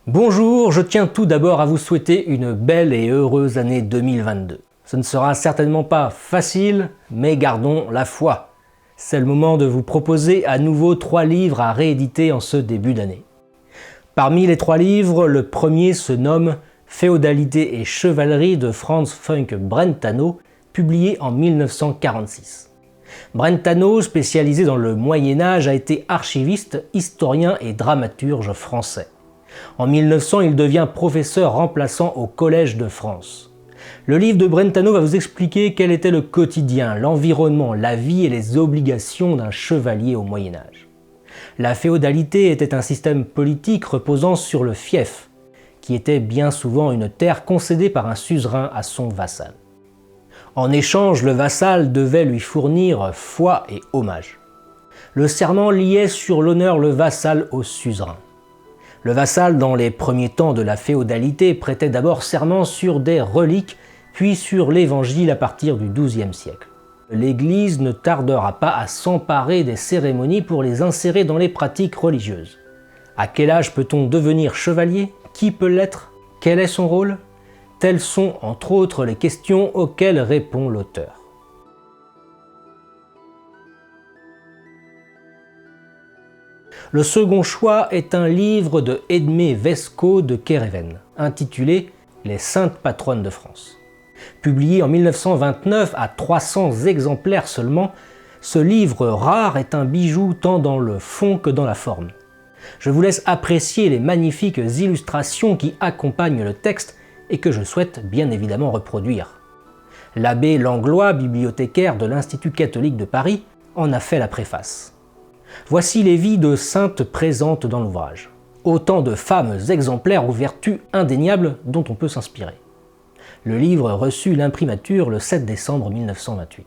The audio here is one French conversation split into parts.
Bonjour, je tiens tout d'abord à vous souhaiter une belle et heureuse année 2022. Ce ne sera certainement pas facile, mais gardons la foi. C'est le moment de vous proposer à nouveau 3 livres à rééditer en ce début d'année. Parmi les 3 livres, le premier se nomme Féodalité et chevalerie de Franz Funk Brentano, publié en 1946. Brentano, spécialisé dans le Moyen-Âge, a été archiviste, historien et dramaturge français. En 1900, il devient professeur remplaçant au Collège de France. Le livre de Brentano va vous expliquer quel était le quotidien, l'environnement, la vie et les obligations d'un chevalier au Moyen-Âge. La féodalité était un système politique reposant sur le fief, qui était bien souvent une terre concédée par un suzerain à son vassal. En échange, le vassal devait lui fournir foi et hommage. Le serment liait sur l'honneur le vassal au suzerain. Le vassal, dans les premiers temps de la féodalité, prêtait d'abord serment sur des reliques, puis sur l'évangile à partir du XIIe siècle. L'Église ne tardera pas à s'emparer des cérémonies pour les insérer dans les pratiques religieuses. À quel âge peut-on devenir chevalier? Qui peut l'être? Quel est son rôle? Telles sont entre autres les questions auxquelles répond l'auteur. Le second choix est un livre de Edmé Vesco de Kéréven, intitulé « Les saintes patronnes de France ». Publié en 1929 à 300 exemplaires seulement, ce livre rare est un bijou tant dans le fond que dans la forme. Je vous laisse apprécier les magnifiques illustrations qui accompagnent le texte et que je souhaite bien évidemment reproduire. L'abbé Langlois, bibliothécaire de l'Institut catholique de Paris, en a fait la préface. Voici les vies de saintes présentes dans l'ouvrage. Autant de femmes exemplaires aux vertus indéniables dont on peut s'inspirer. Le livre reçut l'imprimatur le 7 décembre 1928.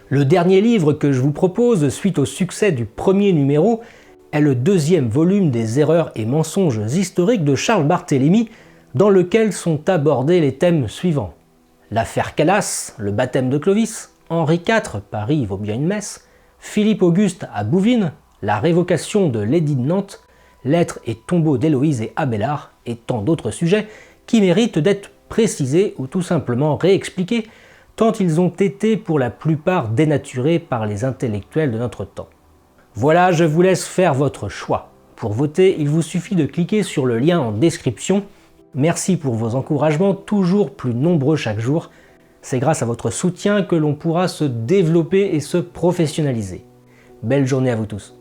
Le dernier livre que je vous propose, suite au succès du premier numéro, est le 2e volume des erreurs et mensonges historiques de Charles Barthélemy, dans lequel sont abordés les thèmes suivants. L'affaire Calas, le baptême de Clovis, Henri IV, Paris vaut bien une messe, Philippe Auguste à Bouvines, la révocation de l'édit de Nantes, lettres et tombeaux d'Héloïse et Abélard, et tant d'autres sujets qui méritent d'être précisés ou tout simplement réexpliqués, tant ils ont été pour la plupart dénaturés par les intellectuels de notre temps. Voilà, je vous laisse faire votre choix. Pour voter, il vous suffit de cliquer sur le lien en description. Merci pour vos encouragements, toujours plus nombreux chaque jour. C'est grâce à votre soutien que l'on pourra se développer et se professionnaliser. Belle journée à vous tous.